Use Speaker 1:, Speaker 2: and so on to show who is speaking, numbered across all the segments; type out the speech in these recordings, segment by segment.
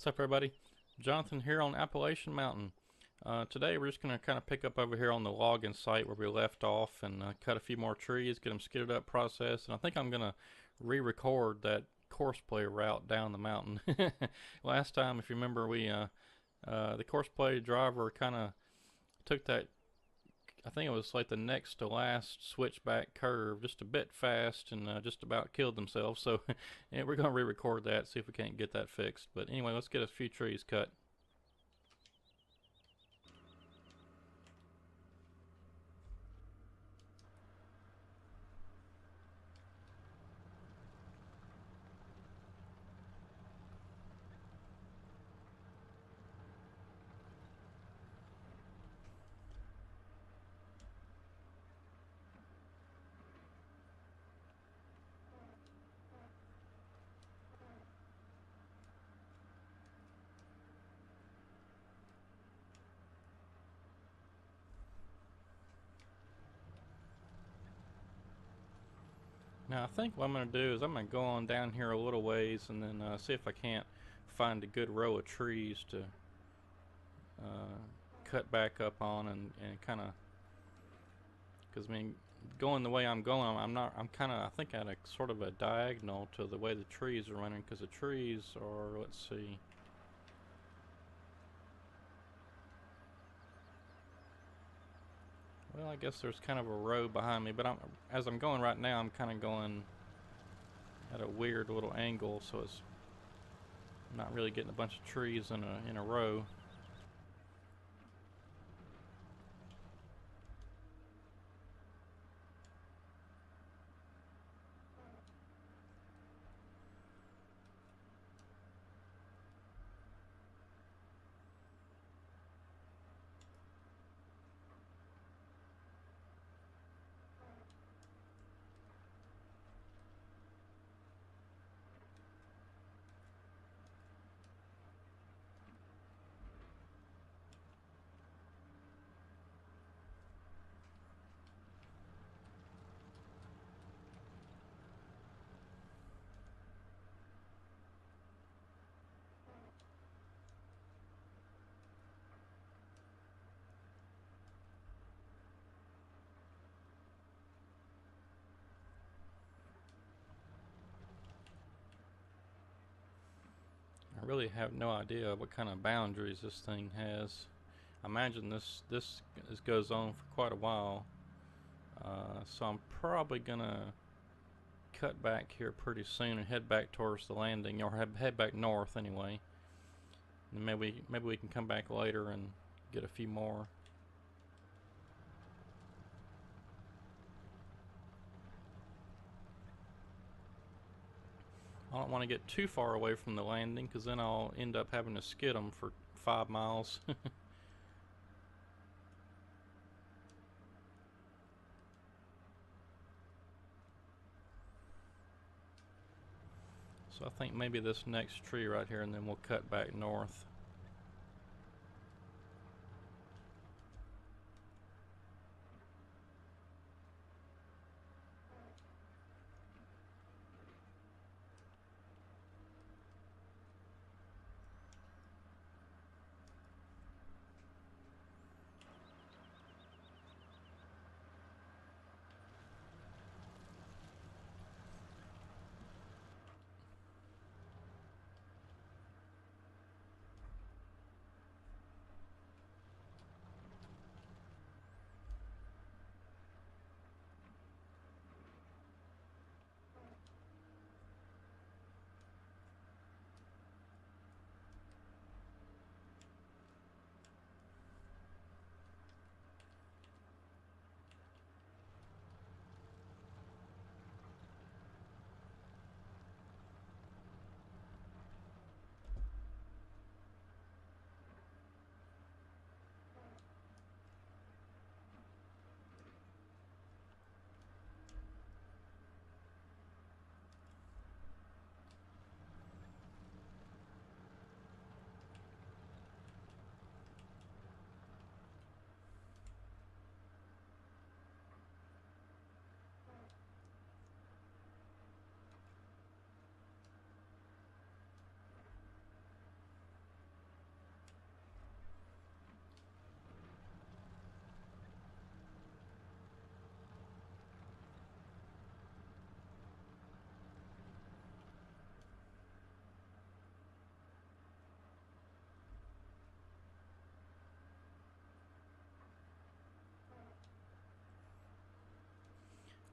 Speaker 1: What's up, everybody? Jonathan here on Appalachian Mountain. Today we're just going to kind of pick up over here on the logging site where we left off and cut a few more trees, get them skidded up, processed, and I think I'm going to re-record that course play route down the mountain. Last time, if you remember, the course play driver kind of took that, I think it was like the next to last switchback curve just a bit fast and just about killed themselves. So yeah, we're going to re-record that, see if we can't get that fixed. But anyway, let's get a few trees cut. Now I think what I'm going to do is I'm going to go on down here a little ways and then see if I can't find a good row of trees to cut back up on and kind of, because I mean, going the way I'm going, I'm kind of, I think at a sort of a diagonal to the way the trees are running, because the trees are, let's see, well, I guess there's kind of a row behind me, but as I'm going right now, I'm kind of going at a weird little angle, so it's not really getting a bunch of trees in a row. I really have no idea what kind of boundaries this thing has. I imagine this goes on for quite a while, so I'm probably gonna cut back here pretty soon and head back towards the landing, or head back north anyway. And maybe we can come back later and get a few more. I don't want to get too far away from the landing, because then I'll end up having to skid them for 5 miles. So I think maybe this next tree right here, and then we'll cut back north.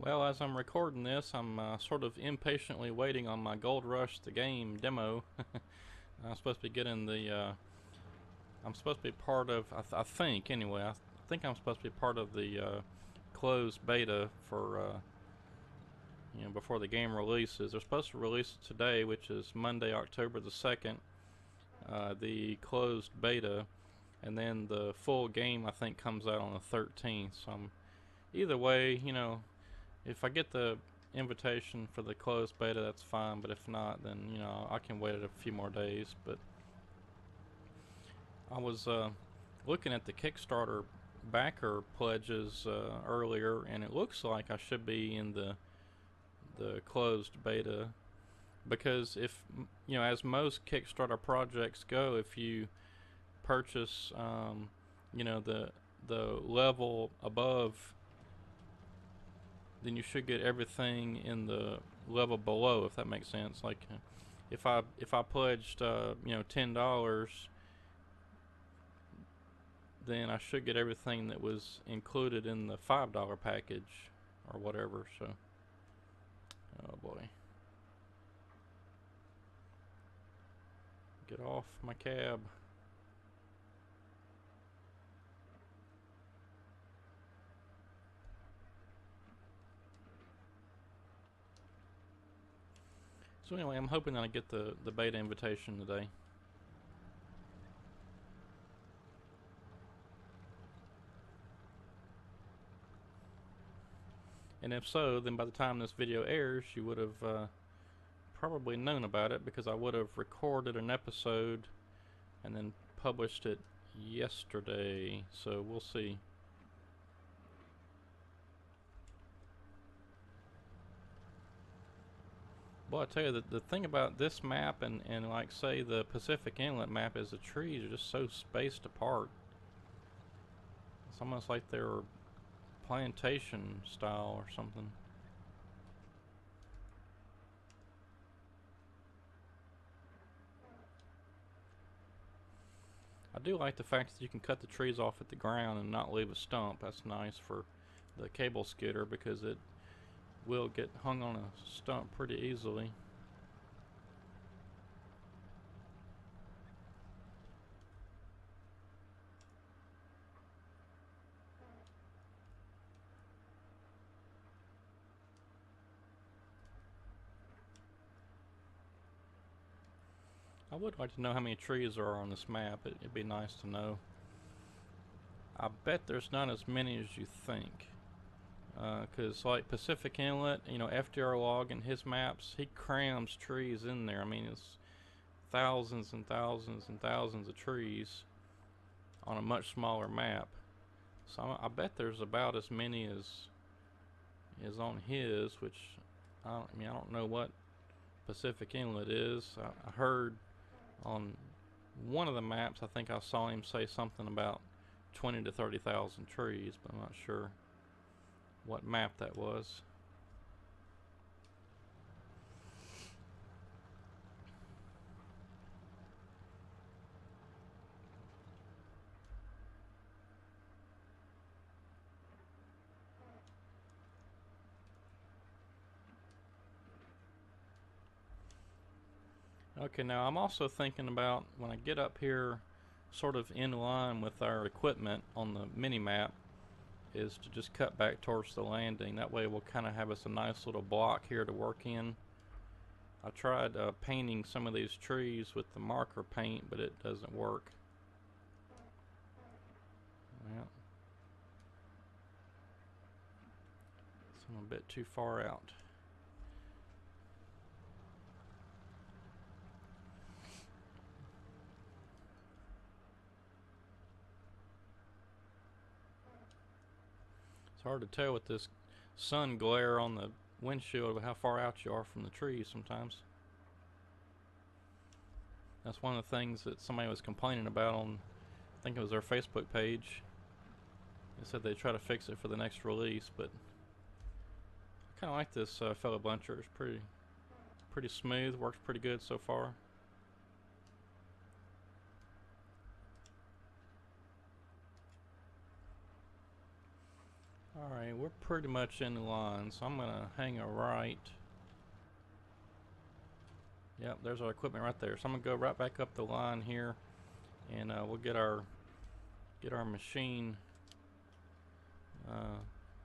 Speaker 1: Well, as I'm recording this, I'm sort of impatiently waiting on my Gold Rush the game demo. I'm supposed to be getting the. I'm supposed to be part of. I think anyway. I think I'm supposed to be part of the closed beta for before the game releases. They're supposed to release it today, which is Monday, October the 2nd. The closed beta, and then the full game I think comes out on the 13th. So either way, if I get the invitation for the closed beta, that's fine. But if not, then I can wait a few more days. But I was looking at the Kickstarter backer pledges earlier, and it looks like I should be in the closed beta, because if as most Kickstarter projects go, if you purchase the level above, then you should get everything in the level below, if that makes sense. Like if I pledged $10, then I should get everything that was included in the $5 package or whatever. So oh boy, get off my cab. So anyway, I'm hoping that I get the beta invitation today. And if so, then by the time this video airs, you would have probably known about it, because I would have recorded an episode and then published it yesterday. So we'll see. Well, I tell you, the thing about this map and like say the Pacific Inlet map is the trees are just so spaced apart. It's almost like they're plantation style or something. I do like the fact that you can cut the trees off at the ground and not leave a stump. That's nice for the cable skidder, because it will get hung on a stump pretty easily. I would like to know how many trees there are on this map. It'd be nice to know. I bet there's not as many as you think. Because like Pacific Inlet, FDR Log in his maps, he crams trees in there. I mean, it's thousands and thousands and thousands of trees on a much smaller map. So I bet there's about as many as on his, which I don't know what Pacific Inlet is. I heard on one of the maps, I think I saw him say something about 20 to 30,000 trees, but I'm not sure what map that was. Okay, now I'm also thinking about when I get up here sort of in line with our equipment on the mini map, is to just cut back towards the landing. That way we'll kind of have us a nice little block here to work in. I tried painting some of these trees with the marker paint, but it doesn't work. Well, so I'm a bit too far out. It's hard to tell with this sun glare on the windshield how far out you are from the trees sometimes. That's one of the things that somebody was complaining about on, I think it was their Facebook page. They said they try to fix it for the next release, but I kind of like this fellow buncher. It's pretty smooth, works pretty good so far. Alright, we're pretty much in the line, so I'm gonna hang a right. Yep, there's our equipment right there. So I'm gonna go right back up the line here, and we'll get our machine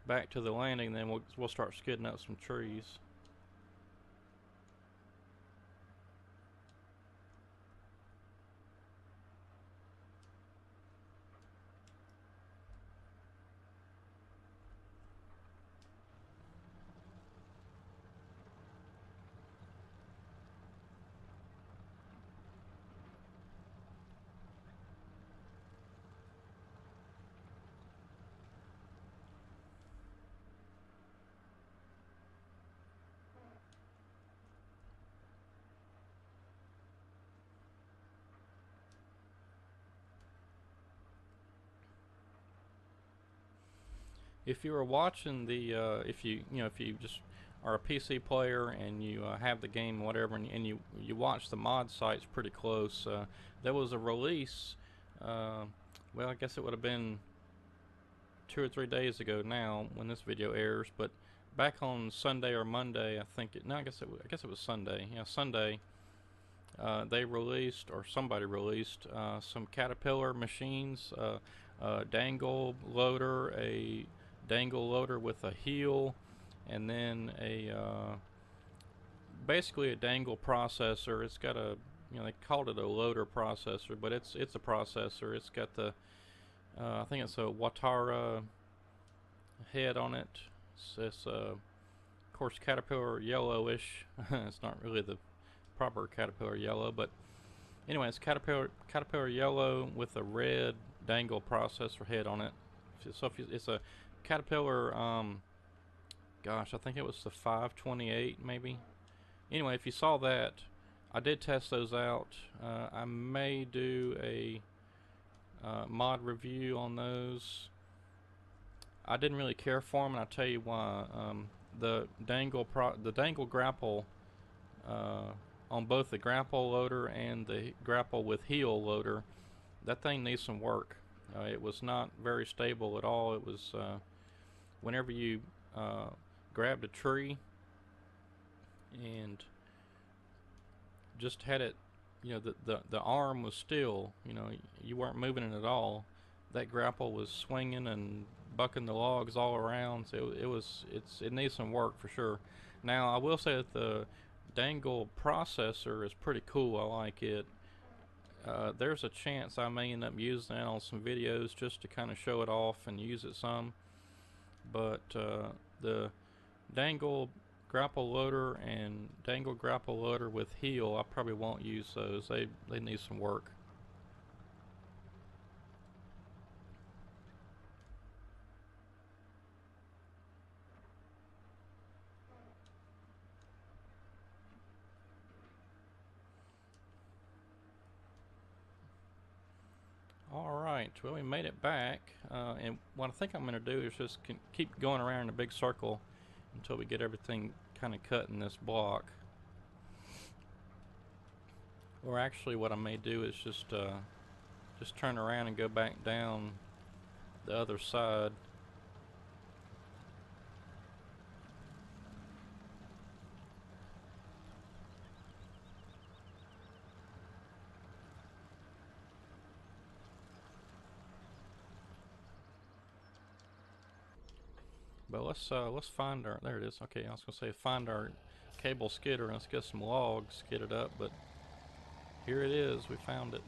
Speaker 1: back to the landing. Then we'll start skidding up some trees. If you were watching the, if you just are a PC player and you have the game, whatever, and you watch the mod sites pretty close, there was a release. Well, I guess it would have been 2 or 3 days ago now when this video airs, but back on Sunday or Monday, I think it. No, I guess it was Sunday. Yeah, Sunday. They released, or somebody released, some Caterpillar machines, dangle loader, a dangle loader with a heel, and then a basically a dangle processor. It's got a, they called it a loader processor, but it's a processor. It's got the I think it's a Watara head on it. It's of course Caterpillar yellowish. It's not really the proper Caterpillar yellow, but anyway, it's Caterpillar yellow with a red dangle processor head on it. So it's a Caterpillar, gosh, I think it was the 528 maybe. Anyway, if you saw that, I did test those out. I may do a mod review on those. I didn't really care for them, and I'll tell you why. The dangle grapple on both the grapple loader and the grapple with heel loader, that thing needs some work. It was not very stable at all. It was whenever you grabbed a tree and just had it, the arm was still, you weren't moving it at all. That grapple was swinging and bucking the logs all around. So it needs some work for sure. Now I will say that the dangle processor is pretty cool. I like it. There's a chance I may end up using that on some videos just to kind of show it off and use it some. But the dangle grapple loader and dangle grapple loader with heel, I probably won't use those. They need some work. Alright, well, we made it back, and what I think I'm going to do is just keep going around in a big circle until we get everything kind of cut in this block. Or actually what I may do is just turn around and go back down the other side. But let's find our, there it is. Okay, I was gonna say find our cable skidder and let's get some logs skidded up, but here it is. We found it.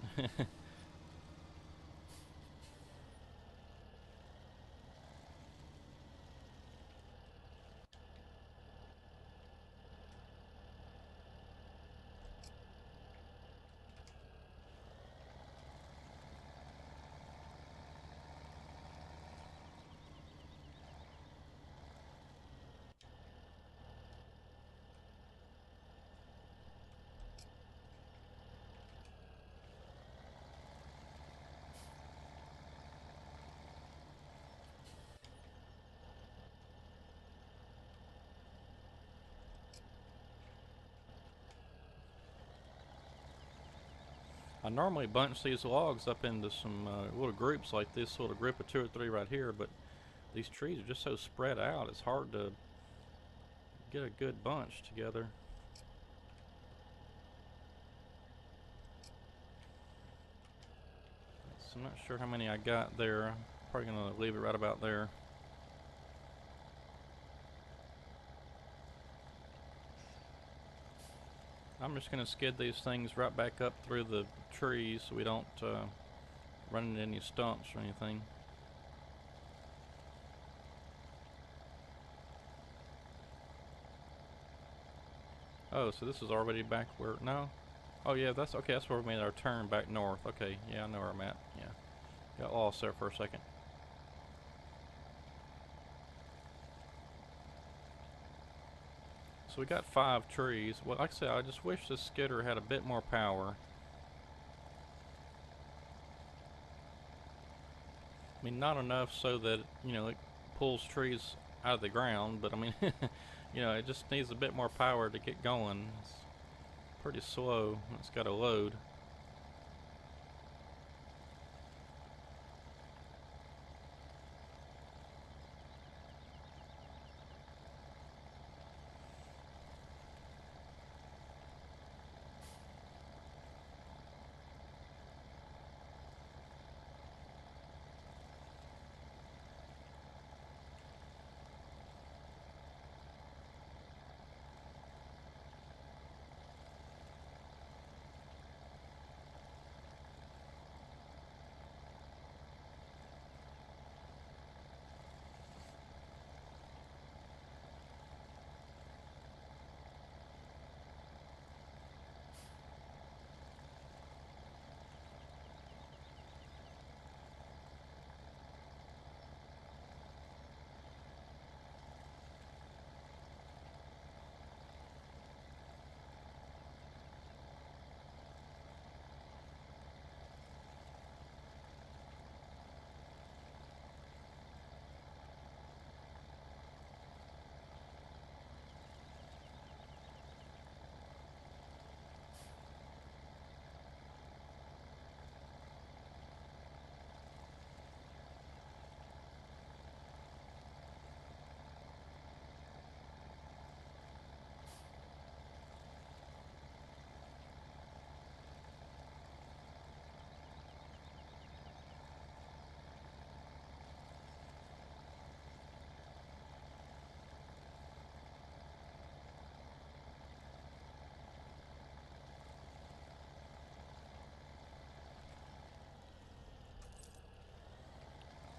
Speaker 1: I normally bunch these logs up into some little groups like this little group of 2 or 3 right here, but these trees are just so spread out. It's hard to get a good bunch together. So I'm not sure how many I got there. Probably gonna leave it right about there. I'm just gonna skid these things right back up through the trees so we don't run into any stumps or anything. Oh, so this is already back where, no? Oh yeah, that's okay, that's where we made our turn back north. Okay, yeah, I know where I'm at, yeah. Got lost there for a second. So we got 5 trees. Well, like I said, I just wish this skidder had a bit more power. I mean, not enough so that, you know, it pulls trees out of the ground, but I mean, you know, it just needs a bit more power to get going. It's pretty slow. It's got to load.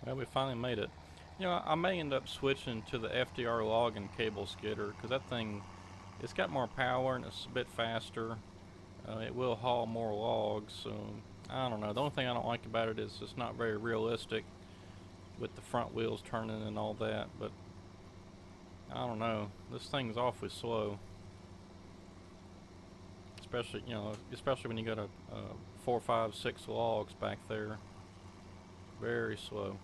Speaker 1: Well, we finally made it. You know, I may end up switching to the FDR logging cable skidder because that thing, it's got more power and it's a bit faster. It will haul more logs, so I don't know. The only thing I don't like about it is it's not very realistic with the front wheels turning and all that, but I don't know. This thing's awfully slow. Especially, you know, especially when you got a 4, 5, 6 logs back there. Very slow.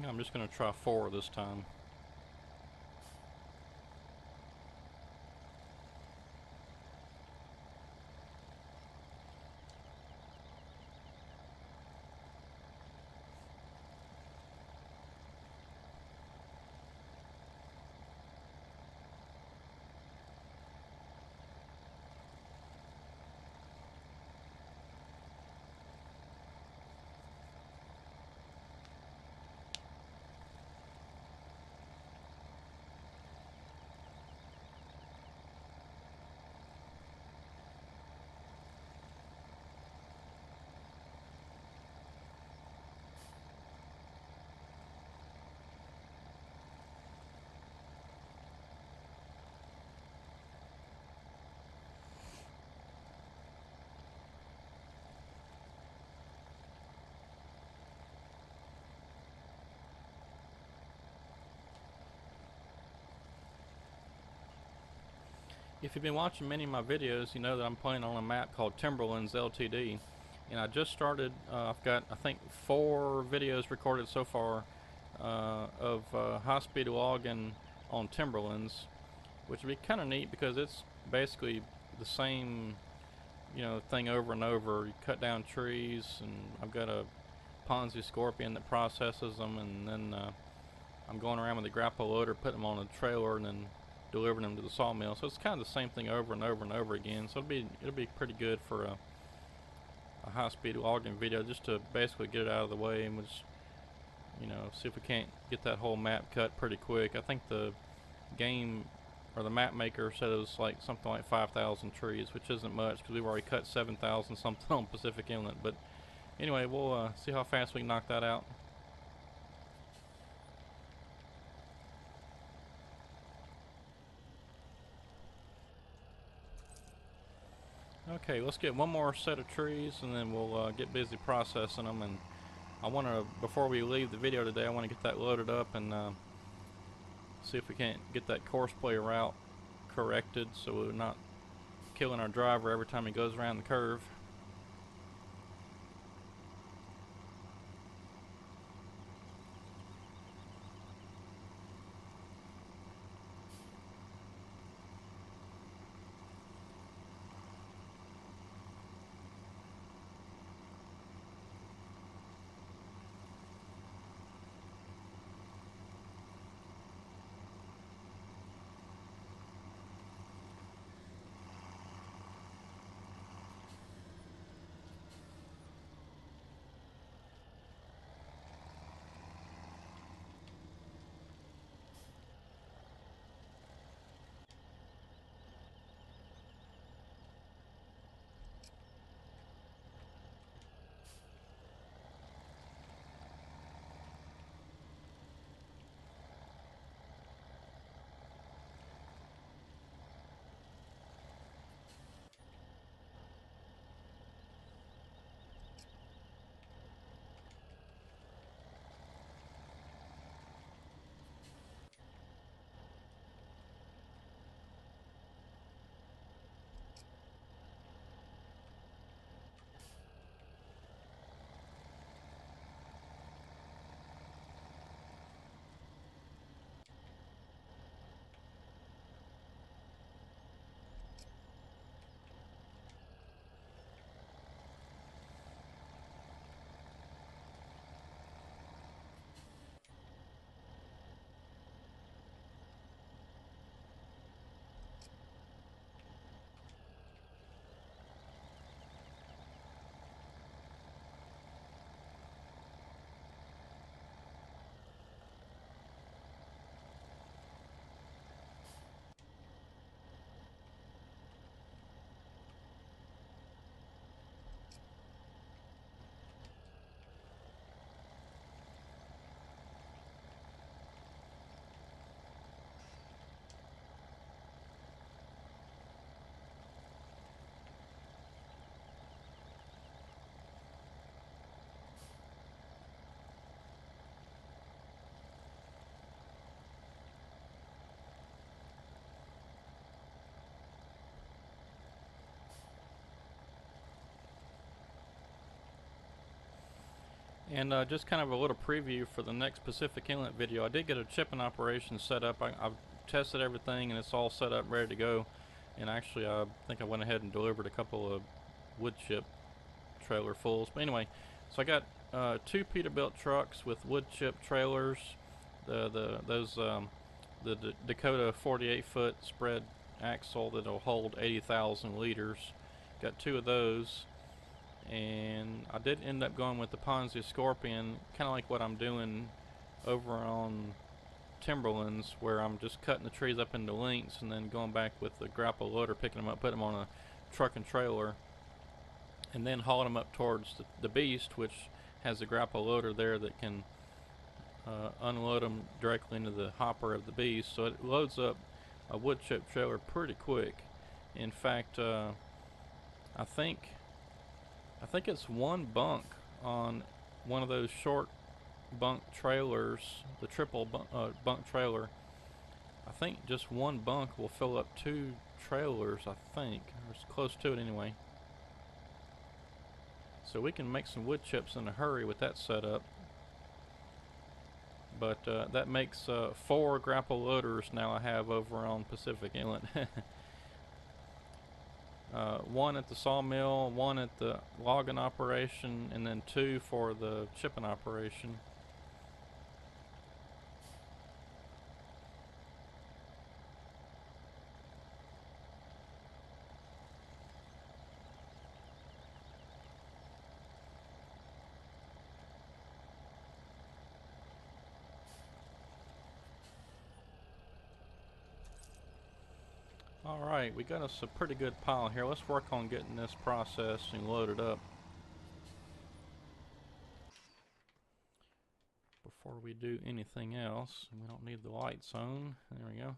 Speaker 1: I'm just going to try 4 this time. If you've been watching many of my videos, you know that I'm playing on a map called Timberlands LTD, and I just started. I've got, I think, 4 videos recorded so far of high-speed logging on Timberlands, which would be kind of neat because it's basically the same, thing over and over. You cut down trees, and I've got a Ponzi scorpion that processes them, and then I'm going around with a grapple loader, putting them on a trailer, and then delivering them to the sawmill. So it's kind of the same thing over and over and over again. So it'll be pretty good for a high-speed logging video, just to basically get it out of the way, and we'll just, see if we can't get that whole map cut pretty quick. I think the game or the map maker said it was like something like 5,000 trees, which isn't much because we've already cut 7,000 something on Pacific Inlet. But anyway, we'll see how fast we can knock that out. Okay, let's get one more set of trees and then we'll get busy processing them. And I want to, before we leave the video today, I want to get that loaded up and see if we can't get that course play route corrected so we're not killing our driver every time he goes around the curve. And just kind of a little preview for the next Pacific Inlet video. I did get a chipping operation set up. I've tested everything and it's all set up, ready to go. And actually, I think I went ahead and delivered a couple of wood chip trailer fulls. But anyway, so I got two Peterbilt trucks with wood chip trailers. The Dakota 48-foot spread axle that'll hold 80,000 liters. Got two of those. And I did end up going with the Ponzi Scorpion, kind of like what I'm doing over on Timberlands, where I'm just cutting the trees up into lengths and then going back with the grapple loader, picking them up, putting them on a truck and trailer, and then hauling them up towards the Beast, which has a grapple loader there that can unload them directly into the hopper of the Beast. So it loads up a wood chip trailer pretty quick. In fact, I think it's one bunk on one of those short bunk trailers, the triple bunk trailer. I think just one bunk will fill up two trailers, I think, or it's close to it anyway. So we can make some wood chips in a hurry with that setup. But that makes 4 grapple loaders now I have over on Pacific Inlet. One at the sawmill, one at the logging operation, and then 2 for the chipping operation. Alright, we got us a pretty good pile here. Let's work on getting this processed and loaded up before we do anything else. We don't need the lights on. There we go.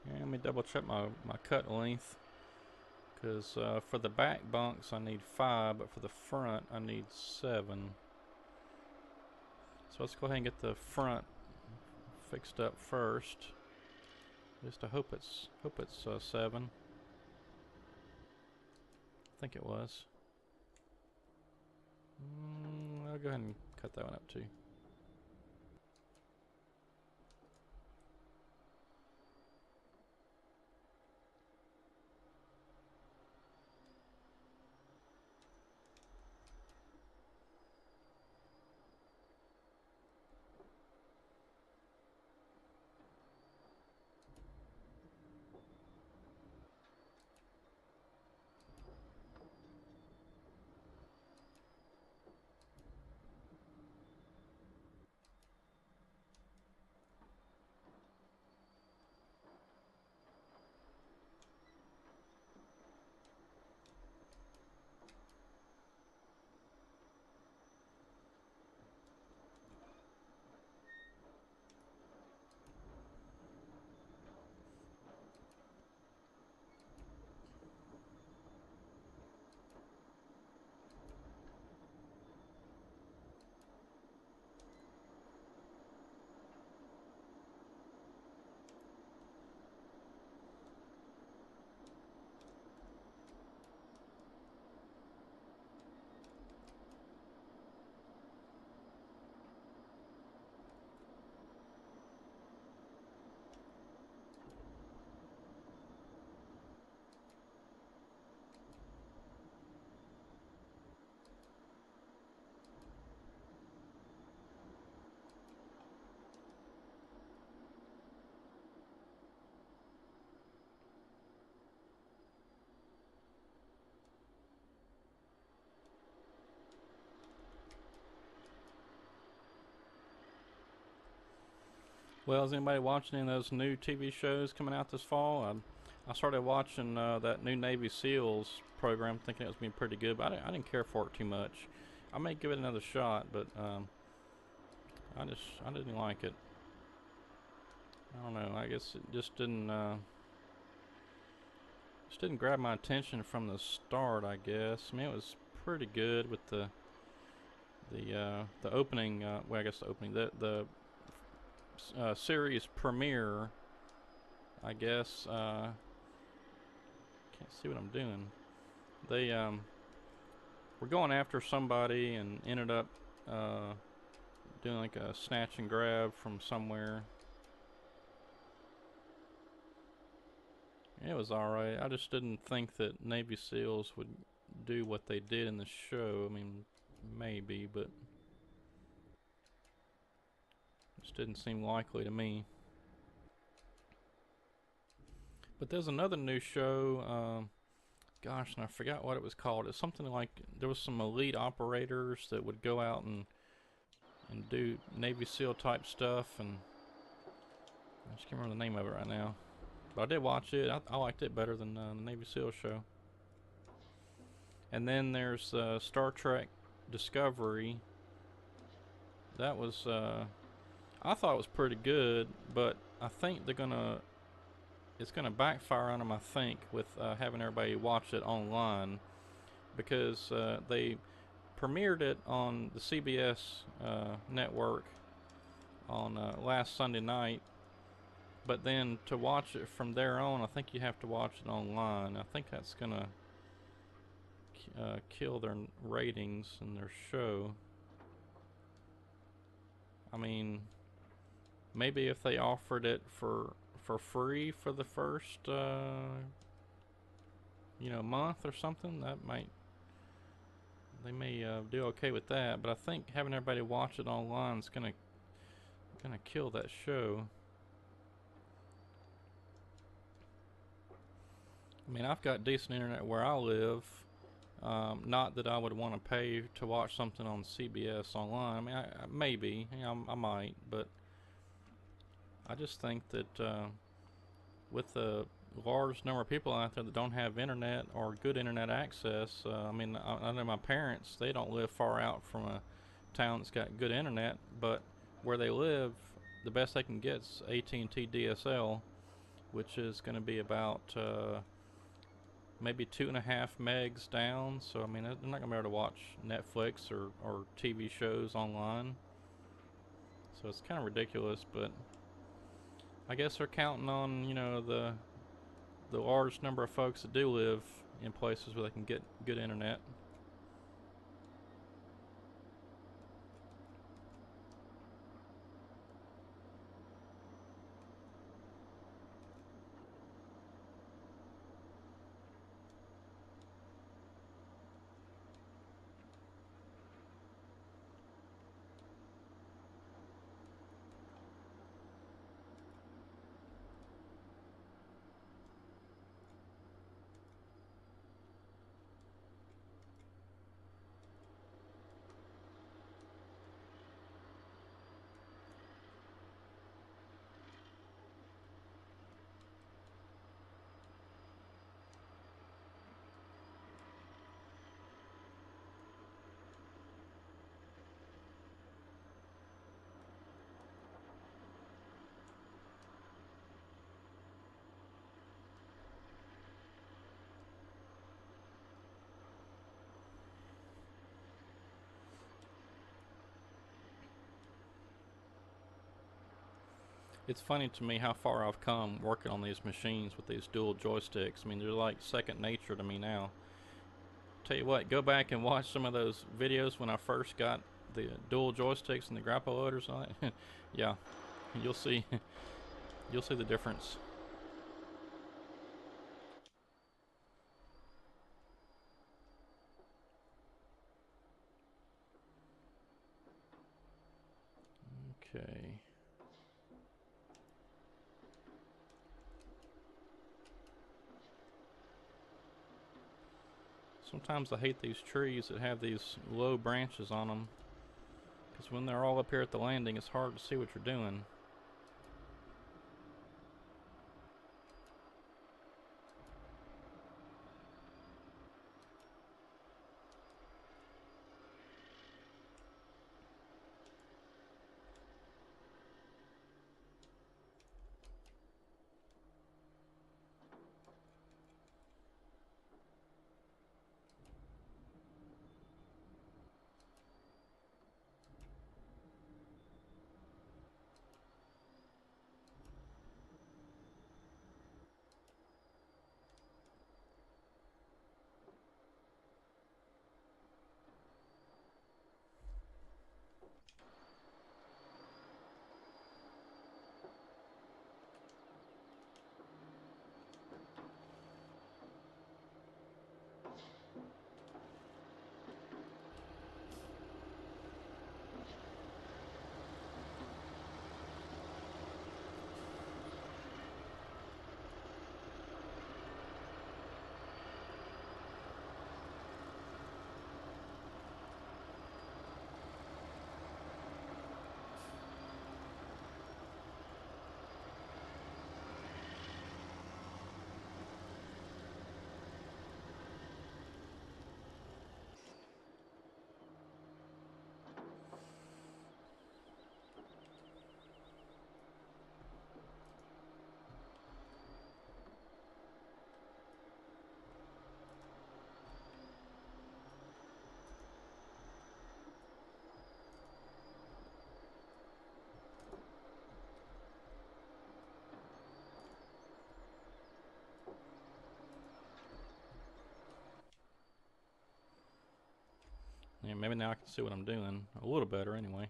Speaker 1: And let me double check my cut length, because for the back bunks I need 5, but for the front I need 7. So let's go ahead and get the front fixed up first. Just I hope it's 7. I think it was. I'll go ahead and cut that one up too. Well, is anybody watching any of those new TV shows coming out this fall? I started watching that new Navy SEALs program, thinking it was being pretty good, but I didn't care for it too much. I may give it another shot, but I didn't like it. I don't know. I guess it just didn't grab my attention from the start. I guess. I mean, it was pretty good with the opening. Well, I guess the opening, the series premiere. I guess. Can't see what I'm doing. They were going after somebody and ended up doing like a snatch and grab from somewhere. It was alright. I just didn't think that Navy SEALs would do what they did in the show. I mean, maybe, but just didn't seem likely to me. But there's another new show. Gosh, and I forgot what it was called. It's something like there was some elite operators that would go out and do Navy SEAL type stuff, and I just can't remember the name of it right now. But I did watch it. I liked it better than the Navy SEAL show. And then there's Star Trek Discovery. That was I thought it was pretty good, but I think it's gonna backfire on them. I think with having everybody watch it online, because they premiered it on the CBS network on last Sunday night. But then to watch it from there on, I think you have to watch it online. I think that's gonna kill their ratings and their show. I mean, maybe if they offered it for free for the first month or something, they may do okay with that. But I think having everybody watch it online is gonna kill that show. I mean, I've got decent internet where I live. Not that I would want to pay to watch something on CBS online. I mean, maybe, I might, but I just think that with the large number of people out there that don't have internet or good internet access, I mean, I know my parents, they don't live far out from a town that's got good internet, but where they live, the best they can get is AT&T DSL, which is going to be about maybe 2.5 megs down. So I mean, they're not gonna be able to watch Netflix or TV shows online. So it's kind of ridiculous, but I guess they're counting on the large number of folks that do live in places where they can get good internet. It's funny to me how far I've come working on these machines with these dual joysticks. I mean, they're like second nature to me now. Tell you what, go back and watch some of those videos when I first got the dual joysticks and the grapple loaders on it. Yeah, you'll see you'll see the difference. Okay. Sometimes I hate these trees that have these low branches on them, because when they're all up here at the landing, it's hard to see what you're doing. maybe now I can see what I'm doing a little better anyway.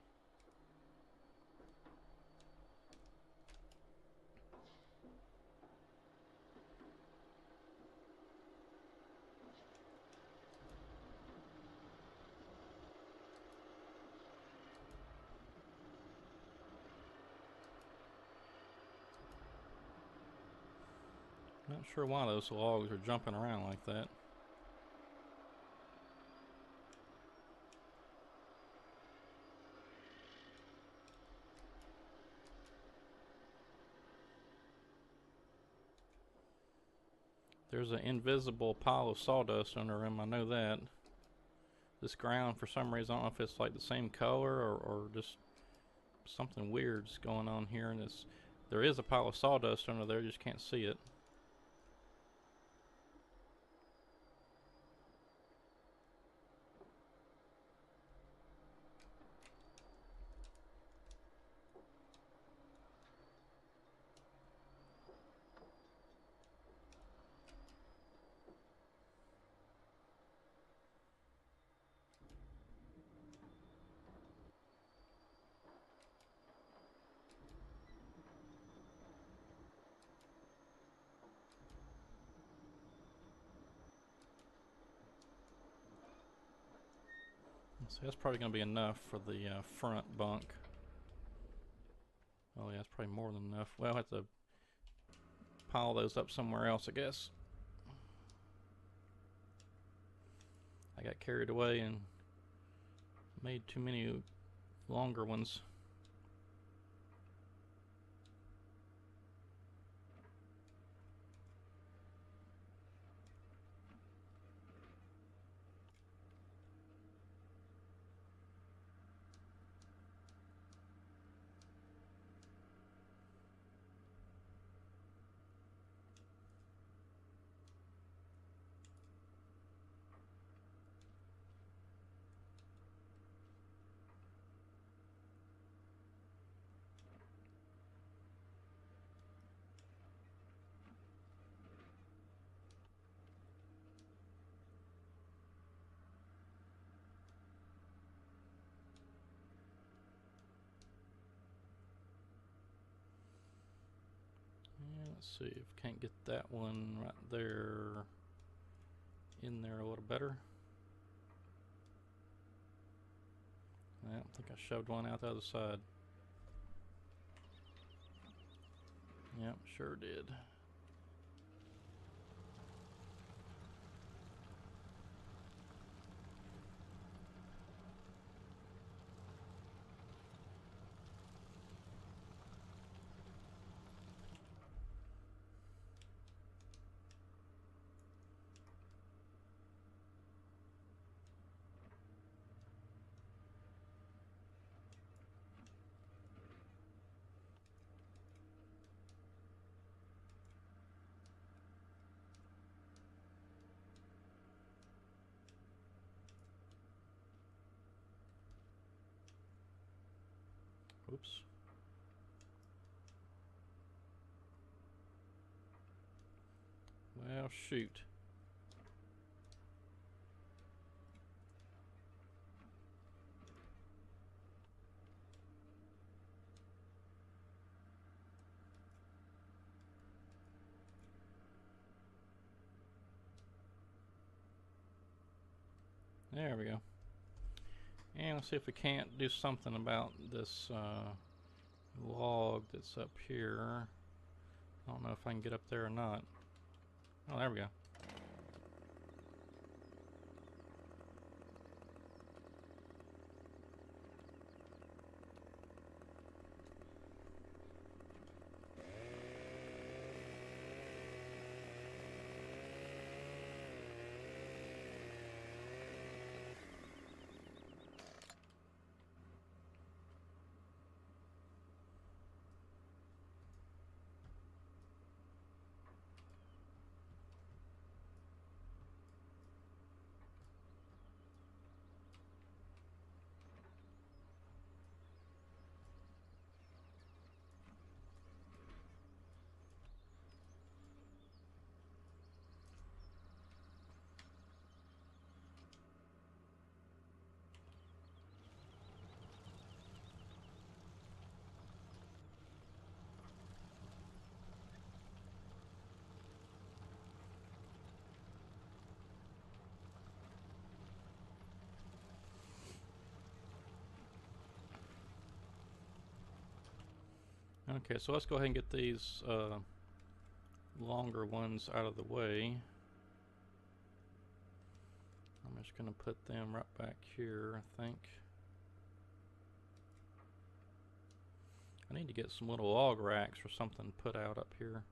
Speaker 1: Not sure why those logs are jumping around like that. There's an invisible pile of sawdust under him, I know that. This ground, for some reason, I don't know if it's like the same color or just something weird's going on here. And there is a pile of sawdust under there, just can't see it. So that's probably going to be enough for the front bunk. Oh yeah, that's probably more than enough. Well, I'll have to pile those up somewhere else, I guess. I got carried away and made too many longer ones. Let's see if I can't get that one right there in there a little better. I think I shoved one out the other side. Yep, sure did. Oops. Well, shoot. There we go. And let's see if we can't do something about this log that's up here. I don't know if I can get up there or not. Oh, there we go. Okay, so let's go ahead and get these longer ones out of the way. I'm just going to put them right back here, I think. I need to get some little log racks or something put out up here.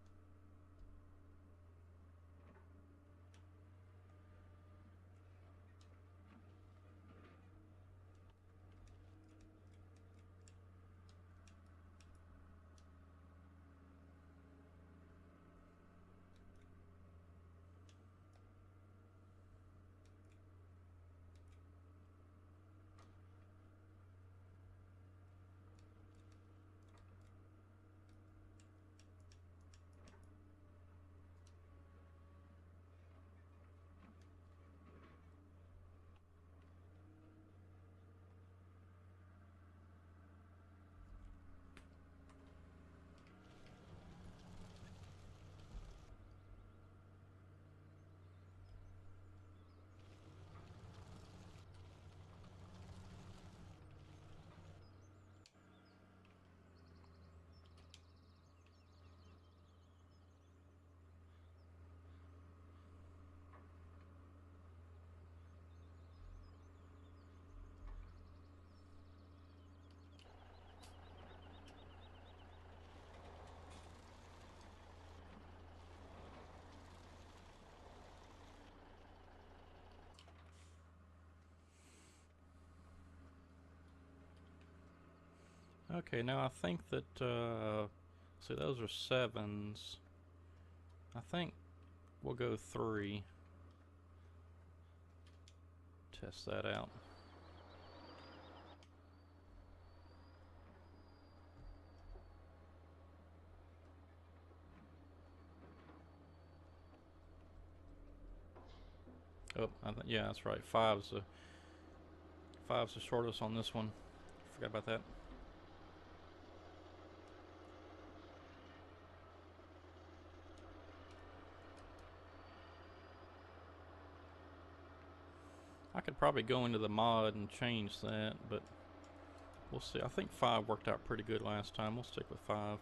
Speaker 1: Okay, now I think that, see, those are 7s. I think we'll go 3. Test that out. Oh, yeah, that's right. Five's the shortest on this one. Forgot about that. I could probably go into the mod and change that, but we'll see. I think 5 worked out pretty good last time. We'll stick with 5.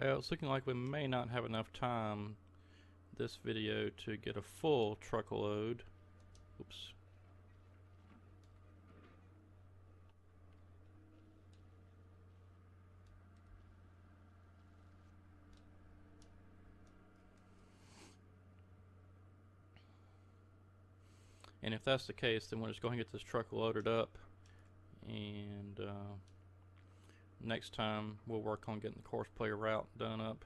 Speaker 1: Well, it's looking like we may not have enough time this video to get a full truckload. Oops. And if that's the case, then we're just going to get this truck loaded up, and next time we'll work on getting the course player route done up.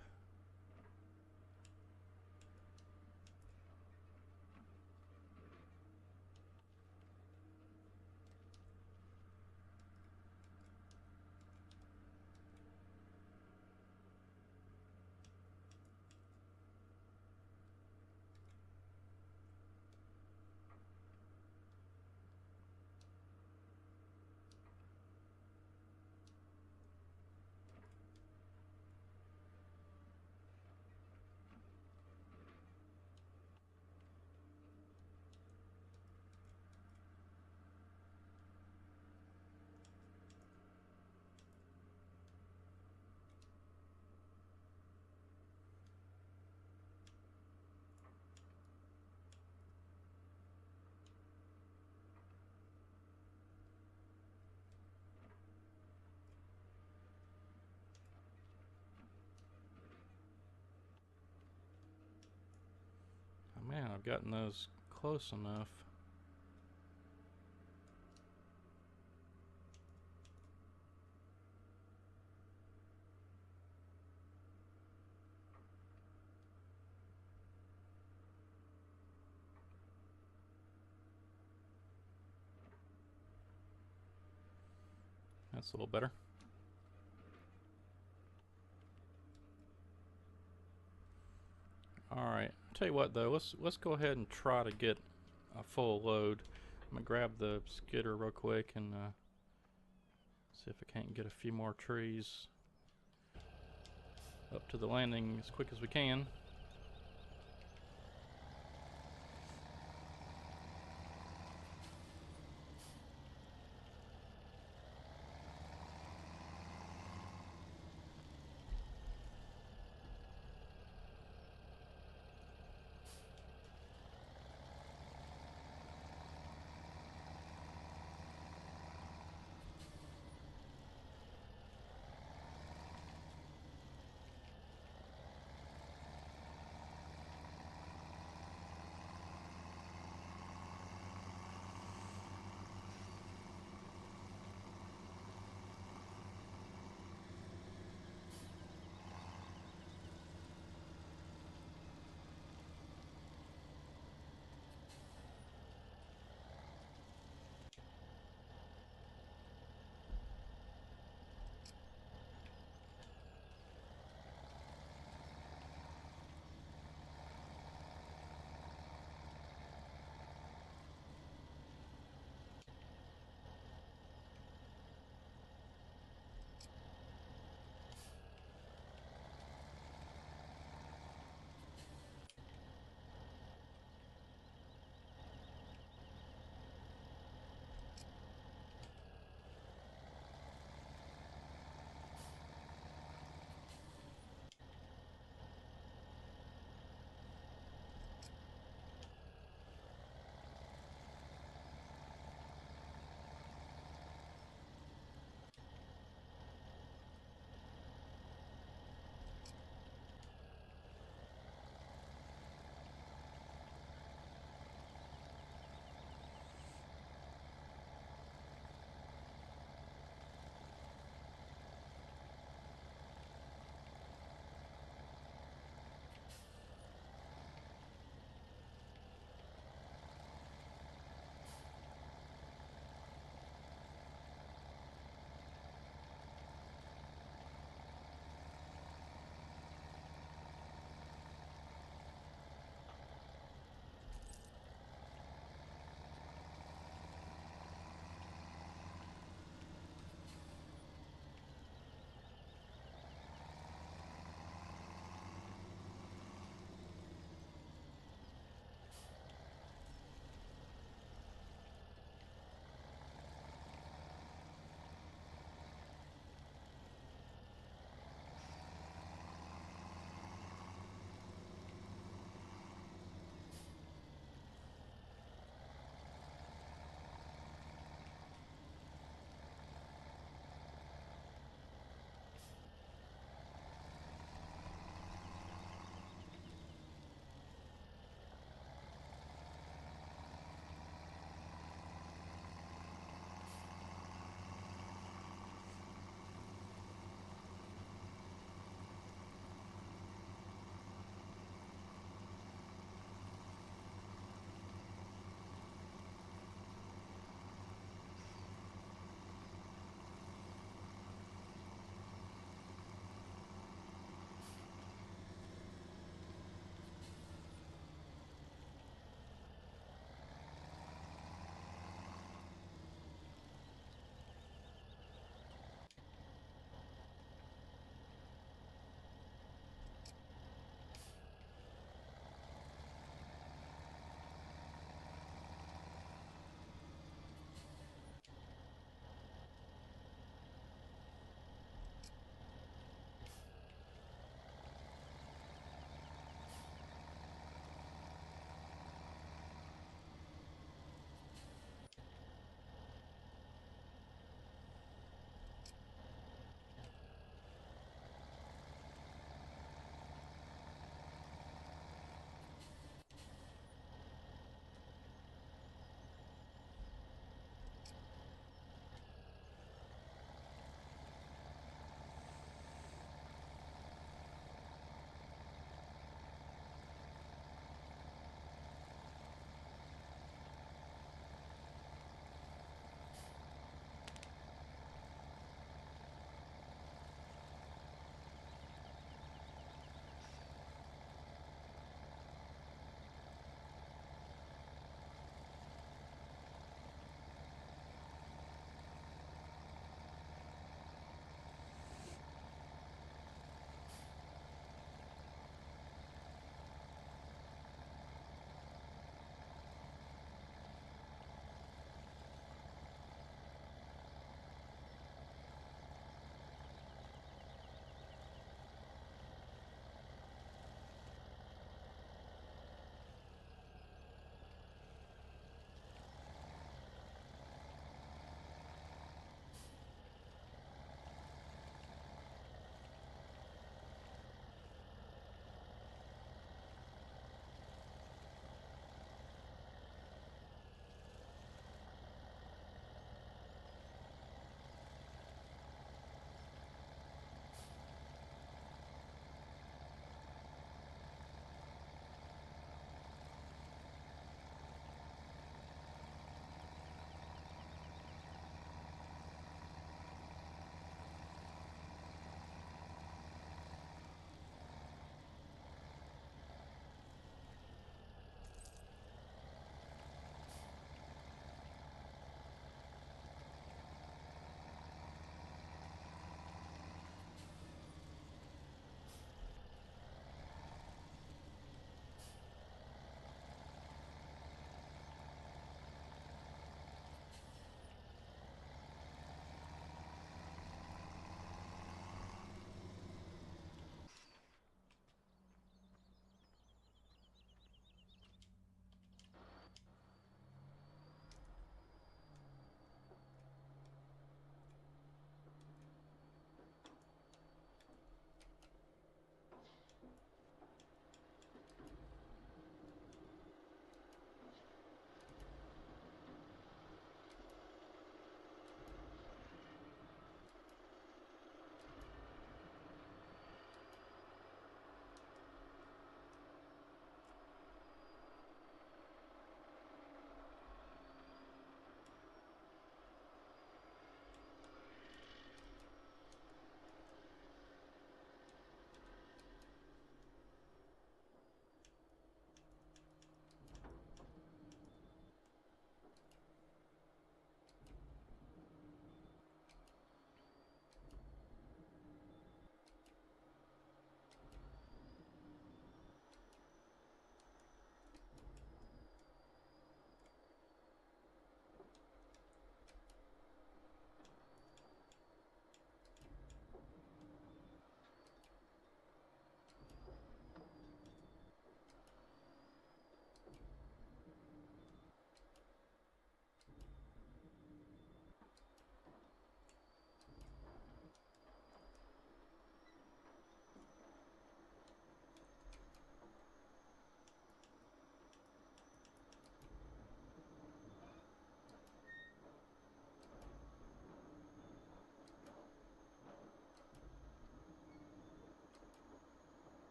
Speaker 1: Oh man, I've gotten those close enough. That's a little better. Alright, tell you what though, let's go ahead and try to get a full load. I'm gonna grab the skidder real quick and see if I can't get a few more trees up to the landing as quick as we can.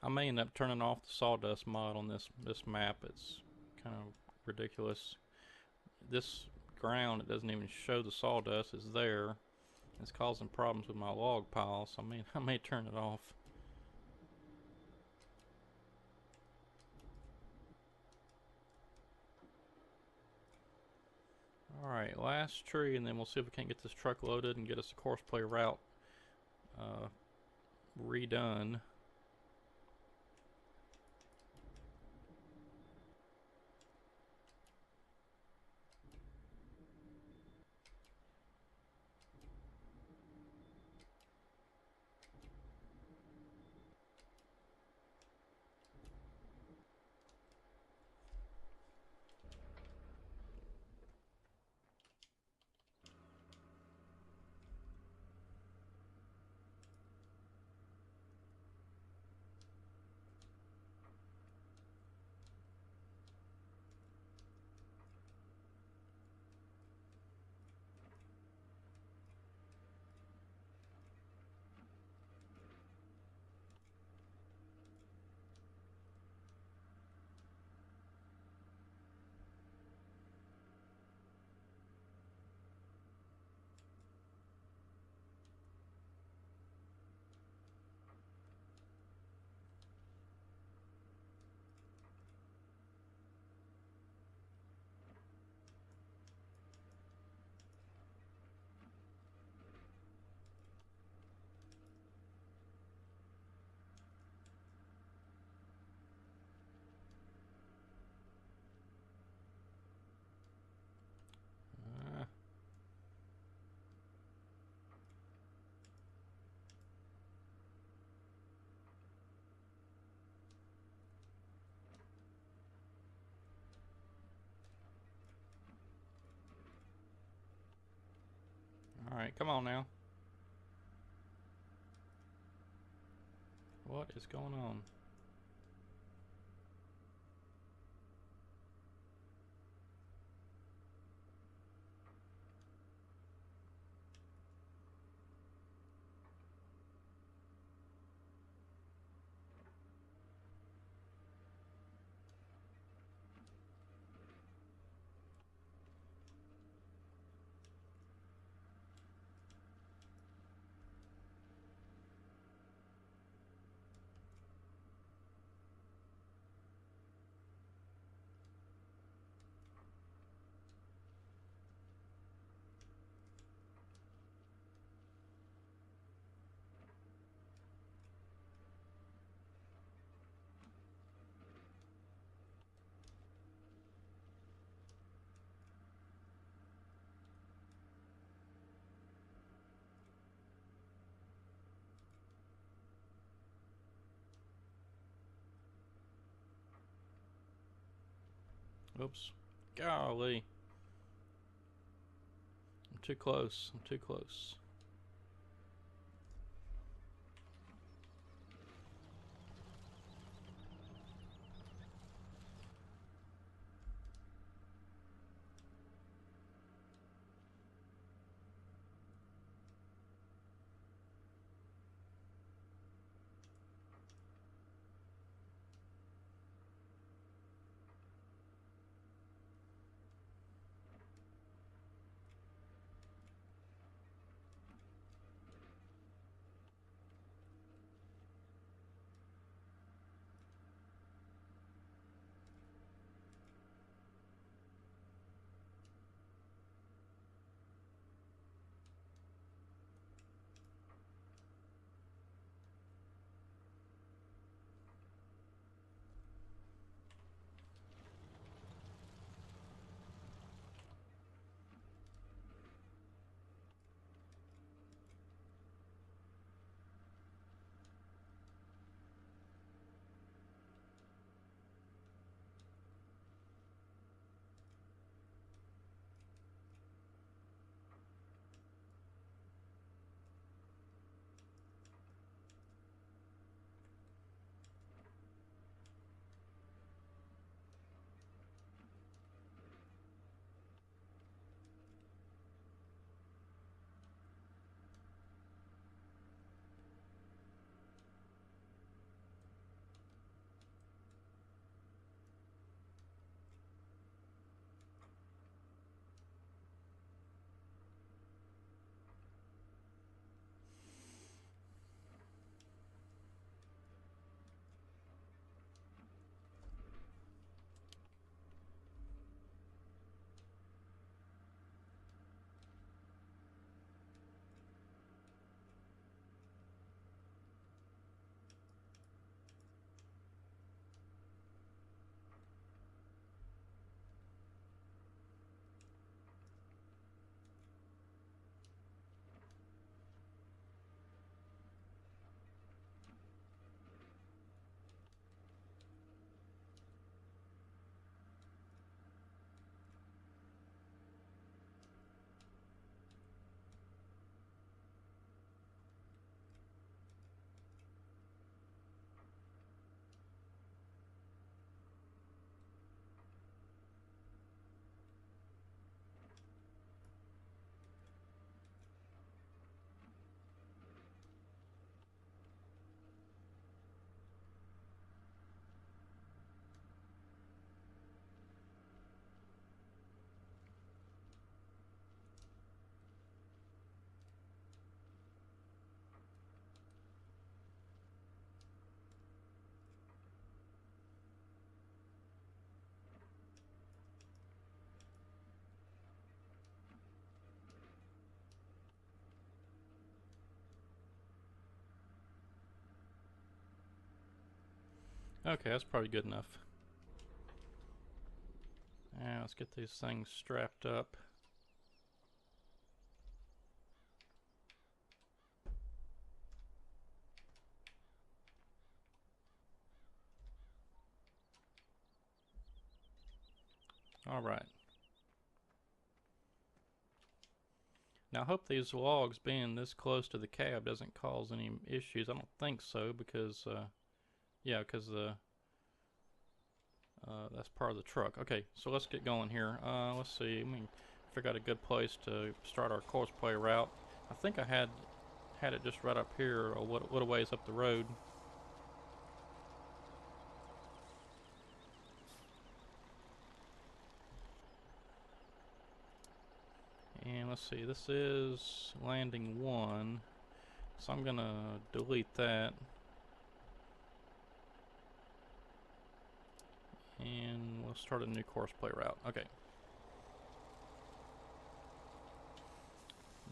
Speaker 1: I may end up turning off the sawdust mod on this map. It's kind of ridiculous. This ground, it doesn't even show the sawdust is there. It's causing problems with my log pile, so I may turn it off. Alright, last tree, and then we'll see if we can't get this truck loaded and get us a course play route redone. Alright, come on now. What is going on? Oops. Golly. I'm too close. I'm too close. Okay, that's probably good enough. Now let's get these things strapped up. All right. Now I hope these logs being this close to the cab doesn't cause any issues. I don't think so because, yeah, because that's part of the truck. Okay, so let's get going here. Let's see. Let me figure out a good place to start our cosplay route. I think I had it just right up here, a little ways up the road. And let's see, this is landing 1, so I'm gonna delete that. And we'll start a new courseplay route. Okay.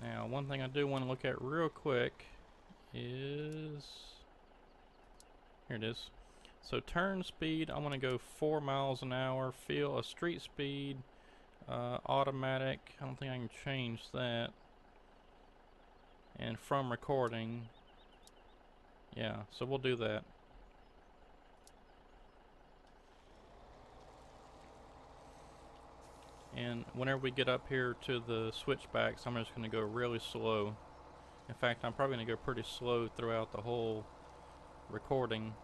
Speaker 1: Now, one thing I do want to look at real quick is, here it is. So turn speed, I want to go 4 miles an hour. Feel a street speed, automatic. I don't think I can change that. And from recording, yeah. So we'll do that. And whenever we get up here to the switchbacks, I'm just going to go really slow. In fact, I'm probably going to go pretty slow throughout the whole recording.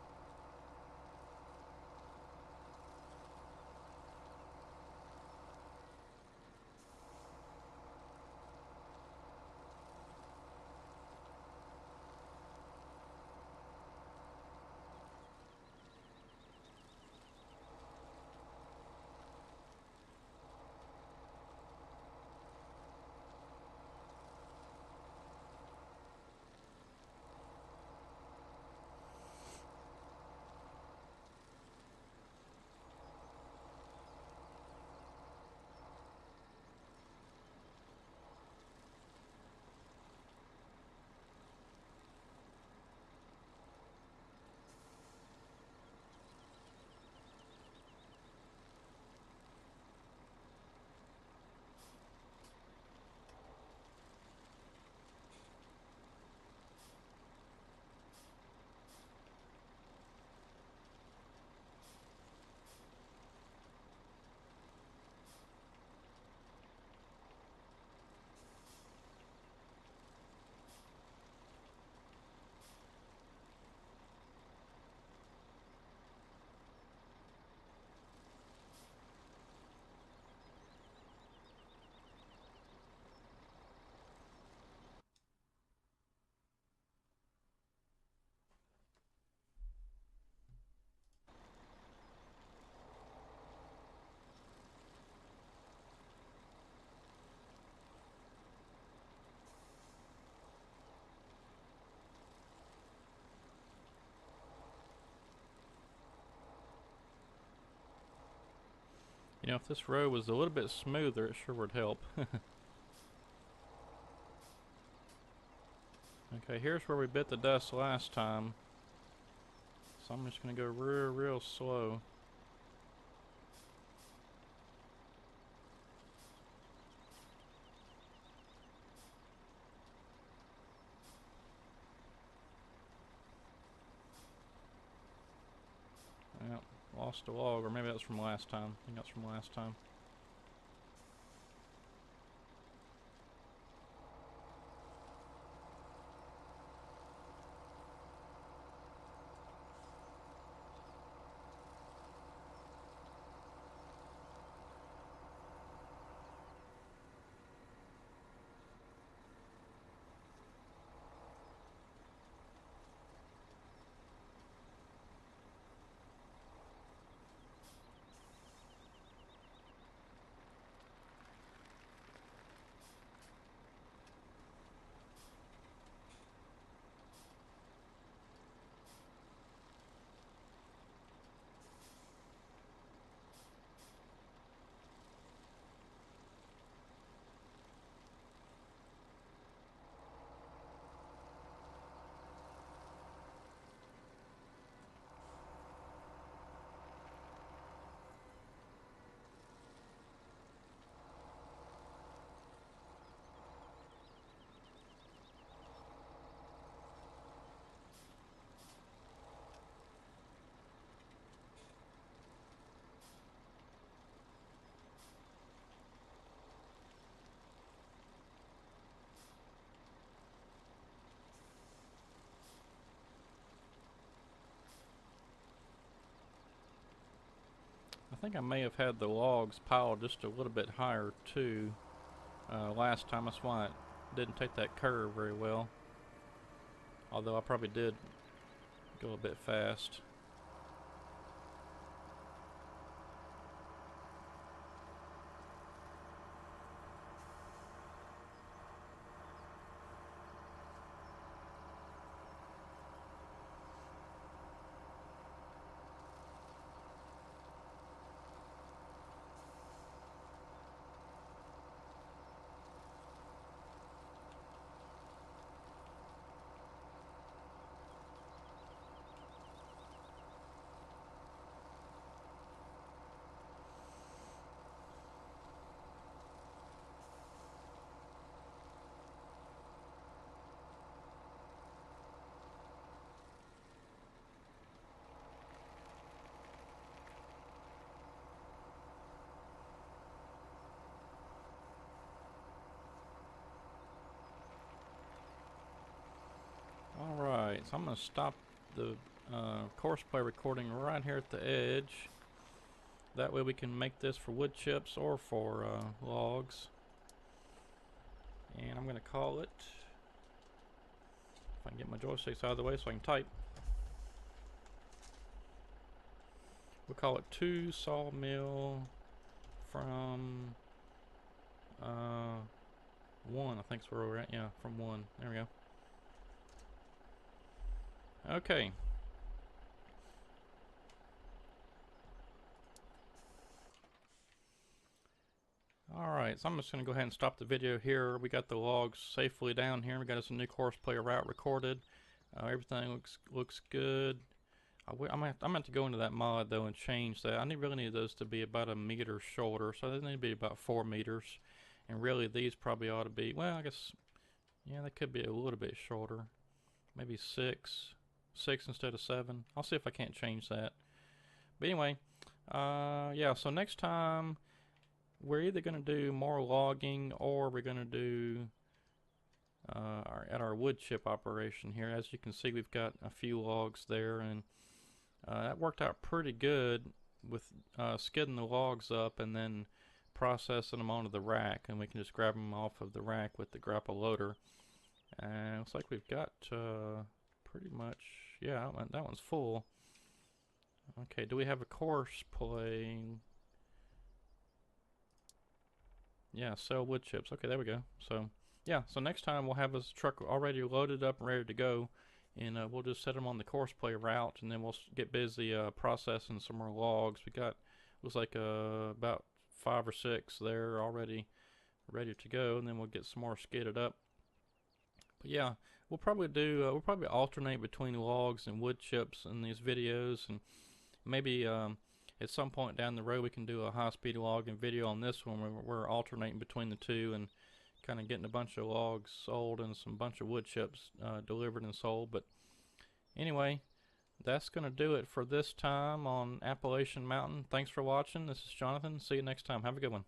Speaker 1: You know, if this road was a little bit smoother, it sure would help. Okay, here's where we bit the dust last time. So I'm just going to go real slow. Yep, lost a log, or maybe that's from last time. I think that's from last time. think I may have had the logs piled just a little bit higher too last time. That's why it didn't take that curve very well. Although I probably did go a bit fast. Alright, so I'm going to stop the course play recording right here at the edge. That way we can make this for wood chips or for logs. And I'm going to call it, if I can get my joysticks out of the way so I can type, we'll call it 2 sawmill from 1, I think is where we're at. Yeah, from 1. There we go. Okay. Alright, so I'm just going to go ahead and stop the video here. We got the logs safely down here. We got us a new course player route recorded. Everything looks good. I'm going to have to go into that mod though and change that. I really need those to be about 1 meter shorter, so they need to be about 4 meters. And really these probably ought to be, well, I guess, yeah, they could be a little bit shorter. Maybe 6 instead of 7. I'll see if I can't change that. But anyway, yeah, so next time we're either going to do more logging or we're going to do our wood chip operation here. As you can see, we've got a few logs there, and that worked out pretty good with skidding the logs up and then processing them onto the rack, and we can just grab them off of the rack with the grapple loader. And looks like we've got pretty much, yeah, that one's full. Okay, do we have a course play? Yeah, sell wood chips. Okay, there we go. So, yeah, so next time we'll have this truck already loaded up and ready to go, and we'll just set them on the course play route, and then we'll get busy processing some more logs. We got, looks like about 5 or 6 there already ready to go, and then we'll get some more skidded up. But yeah, we'll probably we'll probably alternate between logs and wood chips in these videos, and maybe at some point down the road we can do a high-speed logging video on this one where we're alternating between the two and kind of getting a bunch of logs sold and some bunch of wood chips delivered and sold. But anyway, that's going to do it for this time on Appalachian Mountain. Thanks for watching. This is Jonathan. See you next time. Have a good one.